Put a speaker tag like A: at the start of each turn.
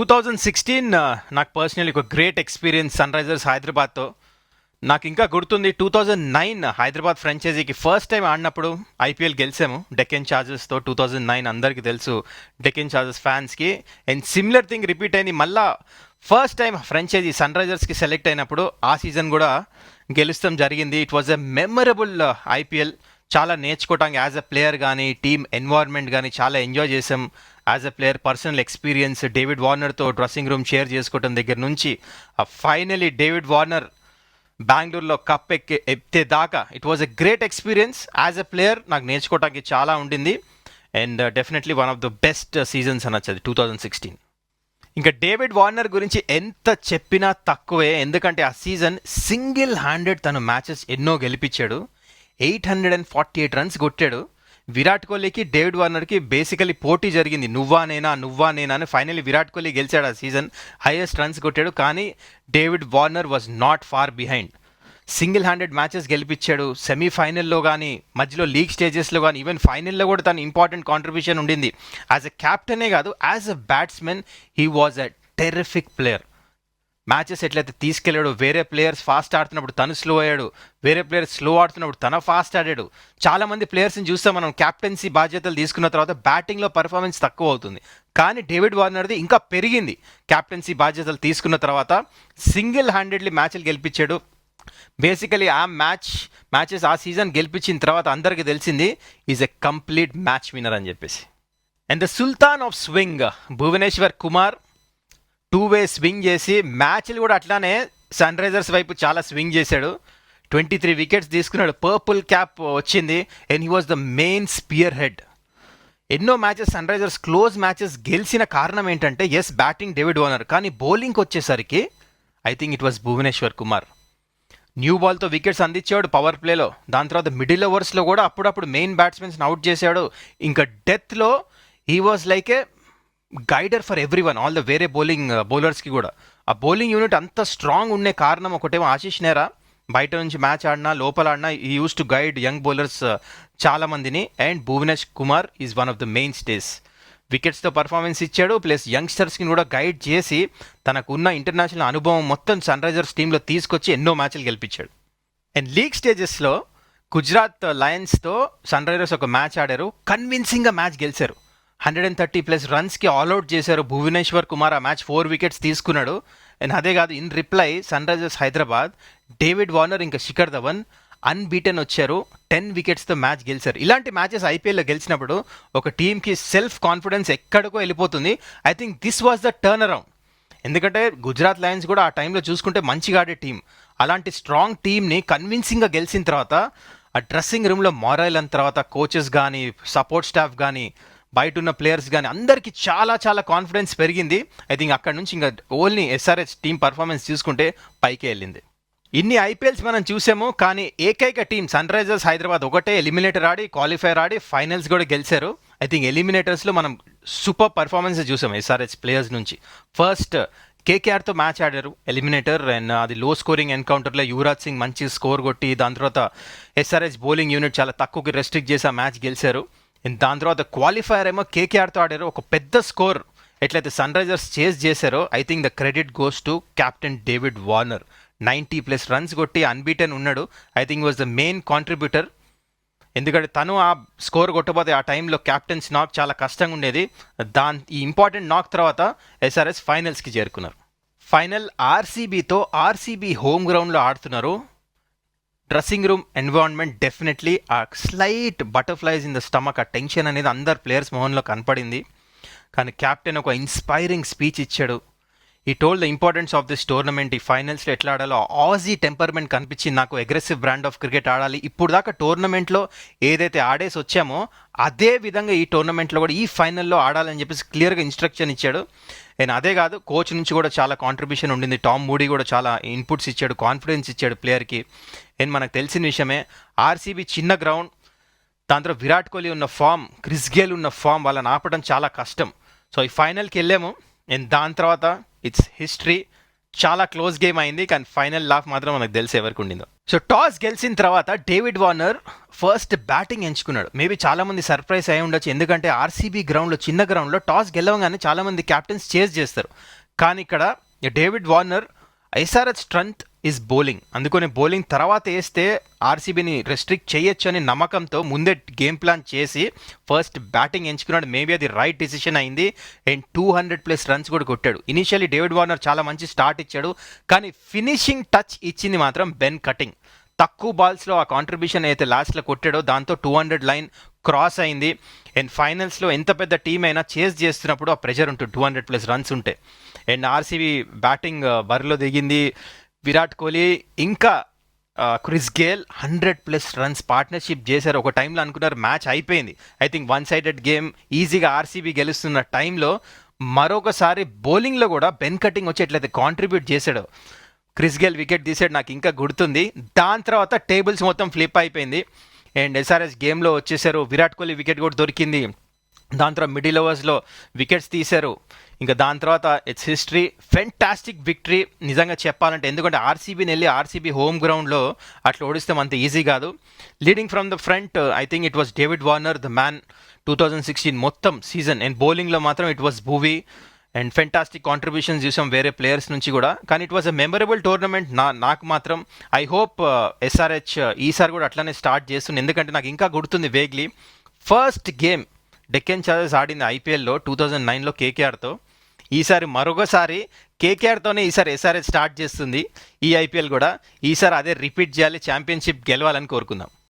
A: 2016 నాకు పర్సనలీ ఒక great experience sun Risers హైదరాబాద్తో. నాకు ఇంకా గుర్తుంది 2009 హైదరాబాద్ ఫ్రాంచైజీకి ఫస్ట్ టైం ఆడినప్పుడు ఐపీఎల్ గెలిచాము డెక్కన్ చార్జర్స్తో. 2009 అందరికీ తెలుసు డెక్కన్ చార్జర్స్ ఫ్యాన్స్కి. అండ్ సిమిలర్ థింగ్ రిపీట్ అయింది మళ్ళా ఫస్ట్ టైం ఫ్రాంచైజీ సన్ రైజర్స్కి సెలెక్ట్ అయినప్పుడు ఆ సీజన్ కూడా గెలుస్తాం జరిగింది. It was a memorable IPL. చాలా నేర్చుకోవటానికి యాజ్ అ ప్లేయర్ కానీ టీమ్ ఎన్వైర్న్మెంట్ కానీ చాలా ఎంజాయ్ చేసాం. As a player personal experience David వార్నర్తో డ్రెస్సింగ్ రూమ్ షేర్ చేసుకోవటం దగ్గర నుంచి ఫైనలీ డేవిడ్ వార్నర్ బెంగళూరులో కప్ ఎత్తే దాకా it was a great experience. As a player నాకు నేర్చుకోవటానికి చాలా ఉండింది. And definitely one of the best seasons అనొచ్చు 2016. ఇంకా డేవిడ్ వార్నర్ గురించి ఎంత చెప్పినా తక్కువే, ఎందుకంటే ఆ సీజన్ సింగిల్ హ్యాండెడ్ తను మ్యాచెస్ ఎన్నో గెలిపించాడు. 848 రన్స్ కొట్టాడు. విరాట్ కోహ్లీకి డేవిడ్ వార్నర్కి బేసికలీ పోటీ జరిగింది, నువ్వా నేనా అని. ఫైనల్లీ విరాట్ కోహ్లీ గెలిచాడు ఆ సీజన్, హైయెస్ట్ రన్స్ కొట్టాడు. కానీ David Warner was not far behind. Single handed matches గెలిపించాడు. సెమీఫైనల్లో కానీ మధ్యలో లీగ్ స్టేజెస్లో కానీ ఈవెన్ ఫైనల్లో కూడా తన ఇంపార్టెంట్ కాంట్రిబ్యూషన్ ఉండింది. యాజ్ ఎ క్యాప్టెనే కాదు, as a batsmen he was a terrific player. Matches ఎట్లయితే తీసుకెళ్ళాడు, వేరే ప్లేయర్స్ ఫాస్ట్ ఆడుతున్నప్పుడు తను స్లో అయ్యాడు, వేరే ప్లేయర్స్ స్లో ఆడుతున్నప్పుడు తన ఫాస్ట్ ఆడాడు. చాలామంది ప్లేయర్స్ని చూస్తే మనం క్యాప్టెన్సీ బాధ్యతలు తీసుకున్న తర్వాత బ్యాటింగ్లో పర్ఫార్మెన్స్ తక్కువ అవుతుంది. కానీ డేవిడ్ వార్నర్ది ఇంకా పెరిగింది. క్యాప్టెన్సీ బాధ్యతలు తీసుకున్న తర్వాత సింగిల్ హ్యాండెడ్లీ మ్యాచ్లు గెలిపించాడు. బేసికలీ ఆ మ్యాచెస్ ఆ సీజన్ గెలిపించిన తర్వాత అందరికీ తెలిసింది is a complete match winner అని చెప్పేసి. And the sultan of swing Bhuvneshwar Kumar 2-వే స్వింగ్ చేసి మ్యాచ్లు కూడా అట్లానే సన్ రైజర్స్ వైపు చాలా స్వింగ్ చేశాడు. 23 వికెట్స్ తీసుకున్నాడు. పర్పుల్ క్యాప్ వచ్చింది. And he was the main spear head. ఎన్నో matches sun risers close matches గెలిచిన కారణం ఏంటంటే ఎస్ బ్యాటింగ్ డేవిడ్ వార్నర్, కానీ బౌలింగ్కి వచ్చేసరికి I think it was Bhuvneshwar Kumar. New బాల్తో వికెట్స్ అందించాడు పవర్ ప్లేలో. దాని తర్వాత మిడిల్ ఓవర్స్లో కూడా అప్పుడప్పుడు మెయిన్ బ్యాట్స్మెన్స్ని అవుట్ చేశాడు. ఇంకా డెత్లో he was like a guider for every one, all the వేరే బౌలర్స్కి కూడా. ఆ బౌలింగ్ యూనిట్ అంత స్ట్రాంగ్ ఉండే కారణం ఒకటేమో ఆశీష్ నెహ్రా బయట నుంచి మ్యాచ్ ఆడినా లోపల ఆడినా ఈ use to guide young bowlers చాలామందిని. And Bhuvnesh Kumar is one of the main stays. వికెట్స్తో పర్ఫార్మెన్స్ ఇచ్చాడు, ప్లస్ యంగ్స్టర్స్కి కూడా గైడ్ చేసి తనకున్న ఇంటర్నేషనల్ అనుభవం మొత్తం సన్ రైజర్స్ టీంలో తీసుకొచ్చి ఎన్నో మ్యాచ్లు గెలిపించాడు. అండ్ లీగ్ స్టేజెస్లో గుజరాత్ లయన్స్తో సన్ రైజర్స్ ఒక మ్యాచ్ ఆడారు. కన్విన్సింగ్గా మ్యాచ్ గెలిచారు. 130+ రన్స్కి ఆల్అవుట్ చేశారు భువనేశ్వర్ కుమార్. ఆ మ్యాచ్ 4 వికెట్స్ తీసుకున్నాడు. అండ్ అదే కాదు, in reply Sunrisers Hyderabad David Warner ఇంకా శిఖర్ ధవన్ అన్బీటెన్ వచ్చారు. 10 వికెట్స్తో మ్యాచ్ గెలిచారు. ఇలాంటి మ్యాచెస్ ఐపీఎల్లో గెలిచినప్పుడు ఒక టీంకి సెల్ఫ్ కాన్ఫిడెన్స్ ఎక్కడికో వెళ్ళిపోతుంది. I think this was the turn around. ఎందుకంటే గుజరాత్ లయన్స్ కూడా ఆ టైంలో చూసుకుంటే మంచిగా ఆడే టీం. అలాంటి స్ట్రాంగ్ టీంని కన్విన్సింగ్గా గెలిచిన తర్వాత ఆ డ్రెస్సింగ్ రూమ్లో మారల్ అయిన తర్వాత కోచెస్ కానీ సపోర్ట్ స్టాఫ్ కానీ బయట ఉన్న ప్లేయర్స్ కానీ అందరికీ చాలా చాలా కాన్ఫిడెన్స్ పెరిగింది. ఐ థింక్ అక్కడ నుంచి ఇంకా ఓన్లీ ఎస్ఆర్హెచ్ టీం పర్ఫార్మెన్స్ చూసుకుంటే పైకే వెళ్ళింది. ఇన్ని ఐపీఎల్స్ మనం చూసాము, కానీ ఏకైక టీం సన్ రైజర్స్ హైదరాబాద్ ఒకటే ఎలిమినేటర్ ఆడి క్వాలిఫైర్ ఆడి ఫైనల్స్ కూడా గెలిచారు. ఐ థింక్ ఎలిమినేటర్స్లో మనం సూపర్ పర్ఫార్మెన్స్ చూసాం ఎస్ఆర్హెచ్ ప్లేయర్స్ నుంచి. ఫస్ట్ కేకేఆర్తో మ్యాచ్ ఆడారు ఎలిమినేటర్, అండ్ అది లో స్కోరింగ్ ఎన్కౌంటర్లో యువరాజ్ సింగ్ మంచి స్కోర్ కొట్టి దాని తర్వాత ఎస్ఆర్హెచ్ బౌలింగ్ యూనిట్ చాలా తక్కువకి రెస్ట్రిక్ట్ చేసి ఆ మ్యాచ్ గెలిచారు. దాని తర్వాత క్వాలిఫైర్ ఏమో కేకేఆర్తో ఆడారు. ఒక పెద్ద స్కోర్ ఎట్లయితే సన్ రైజర్స్ చేజ్ చేశారో I think the credit goes to captain David Warner. 90+ runs కొట్టి అన్బీటెన్ ఉన్నాడు. I think was the main contributor. ఎందుకంటే తను ఆ స్కోర్ కొట్టబోతే ఆ టైంలో క్యాప్టెన్స్ నాక్ చాలా కష్టంగా ఉండేది. ఈ ఇంపార్టెంట్ నాక్ తర్వాత ఎస్ఆర్ఎస్ ఫైనల్స్కి చేరుకున్నారు. ఫైనల్ ఆర్సీబీతో. ఆర్సీబీ హోమ్ గ్రౌండ్లో ఆడుతున్నారు. డ్రెస్సింగ్ రూమ్ ఎన్వైరాన్మెంట్ డెఫినెట్లీ ఆ slight butterflies in the stomach, ఆ టెన్షన్ అనేది అందరు ప్లేయర్స్ మొహంలో కనపడింది. కానీ క్యాప్టెన్ ఒక ఇన్స్పైరింగ్ స్పీచ్ ఇచ్చాడు. ఈ told the importance of this tournament. ఈ ఫైనల్స్లో ఎట్లా ఆడాలో ఆజీ టెంపర్మెంట్ కనిపించింది నాకు. అగ్రెసివ్ బ్రాండ్ ఆఫ్ క్రికెట్ ఆడాలి. ఇప్పుడు దాకా టోర్నమెంట్లో ఏదైతే ఆడేసి వచ్చామో అదే విధంగా ఈ టోర్నమెంట్లో కూడా ఈ ఫైనల్లో ఆడాలని చెప్పేసి క్లియర్గా ఇన్స్ట్రక్షన్ ఇచ్చాడు. అండ్ అదే కాదు, కోచ్ నుంచి కూడా చాలా కాంట్రిబ్యూషన్ ఉండింది. టామ్ మూడీ కూడా చాలా ఇన్పుట్స్ ఇచ్చాడు, కాన్ఫిడెన్స్ ఇచ్చాడు ప్లేయర్కి. అండ్ మనకు తెలిసిన విషయమే ఆర్సీబీ చిన్న గ్రౌండ్, దాని తర్వాత విరాట్ కోహ్లీ ఉన్న ఫామ్, క్రిస్ గేల్ ఉన్న ఫామ్, వాళ్ళని ఆపడం చాలా కష్టం. సో ఈ ఫైనల్కి వెళ్ళాము. అండ్ దాని తర్వాత ఇట్స్ హిస్టరీ. చాలా క్లోజ్ గేమ్ అయింది, కానీ ఫైనల్ లాఫ్ మాత్రం మనకు తెలిసి ఎవరికి ఉండిందో. సో టాస్ గెలిచిన తర్వాత డేవిడ్ వార్నర్ ఫస్ట్ బ్యాటింగ్ ఎంచుకున్నాడు. మేబీ చాలా మంది సర్ప్రైజ్ అయి ఉండొచ్చు, ఎందుకంటే ఆర్సీబీ గ్రౌండ్లో, చిన్న గ్రౌండ్లో టాస్ గెలవగానే చాలా మంది క్యాప్టెన్స్ చేజ్ చేస్తారు. కానీ ఇక్కడ David Warner SRH strength is bowling, అందుకని బౌలింగ్ తర్వాత వేస్తే ఆర్సీబీని రెస్ట్రిక్ట్ చేయొచ్చు అని నమ్మకంతో ముందే గేమ్ ప్లాన్ చేసి ఫస్ట్ బ్యాటింగ్ ఎంచుకున్నాడు. మేబీ అది రైట్ డిసిషన్ అయింది. అండ్ 200+ రన్స్ కూడా కొట్టాడు. ఇనీషియల్లీ డేవిడ్ వార్నర్ చాలా మంచి స్టార్ట్ ఇచ్చాడు, కానీ ఫినిషింగ్ టచ్ ఇచ్చింది మాత్రం బెన్ కటింగ్. తక్కువ బాల్స్లో ఆ కాంట్రిబ్యూషన్ అయితే లాస్ట్లో కొట్టాడో దాంతో 200 లైన్ క్రాస్ అయింది. అండ్ ఫైనల్స్లో ఎంత పెద్ద టీం అయినా చేజ్ చేస్తున్నప్పుడు ఆ ప్రెషర్ ఉంటుంది, 200+ రన్స్ ఉంటే. అండ్ ఆర్సీబీ బ్యాటింగ్ బరిలో దిగింది. విరాట్ కోహ్లీ ఇంకా క్రిస్ గేల్ 100+ రన్స్ పార్ట్నర్షిప్ చేశారు. ఒక టైంలో అనుకున్నారు మ్యాచ్ అయిపోయింది, ఐ థింక్ 1-sided గేమ్, ఈజీగా ఆర్సీబీ గెలుస్తున్న టైంలో మరొకసారి బౌలింగ్లో కూడా బెన్ కటింగ్ వచ్చి ఎట్లయితే కాంట్రిబ్యూట్ చేశాడో, క్రిస్ గేల్ వికెట్ తీసాడు, నాకు ఇంకా గుర్తుంది. దాని తర్వాత టేబుల్స్ మొత్తం ఫ్లిప్ అయిపోయింది. అండ్ ఎస్ఆర్ఎస్ గేమ్లో వచ్చేసారు. విరాట్ కోహ్లీ వికెట్ కూడా దొరికింది. దాని తర్వాత మిడిల్ ఓవర్స్లో వికెట్స్ తీశారు. ఇంకా దాని తర్వాత ఇట్స్ హిస్టరీ. ఫెంటాస్టిక్ విక్టరీ నిజంగా చెప్పాలంటే, ఎందుకంటే ఆర్సీబీని వెళ్ళి ఆర్సీబీ హోమ్ గ్రౌండ్లో అట్లా ఓడిస్తాం అంత ఈజీ కాదు. Leading from the front I think it was David Warner the man 2016 మొత్తం సీజన్. అండ్ బౌలింగ్లో మాత్రం it was Bhuvi. And fantastic contributions చూసాం వేరే ప్లేయర్స్ నుంచి కూడా. కానీ it was a memorable tournament. నాకు మాత్రం ఐ హోప్ ఎస్ఆర్హెచ్ ఈసారి కూడా అట్లానే స్టార్ట్ చేస్తుంది, ఎందుకంటే నాకు ఇంకా గుర్తుంది vaguely first game Deccan chargers ఆడింది ఐపీఎల్లో 2009లో కేకేఆర్తో. ఈసారి మరొకసారి కేకేఆర్తోనే ఈసారి ఎస్ఆర్హెచ్ స్టార్ట్ చేస్తుంది ఈ ఐపీఎల్ కూడా. ఈసారి అదే రిపీట్ చేయాలి, ఛాంపియన్షిప్ గెలవాలని కోరుకుందాం.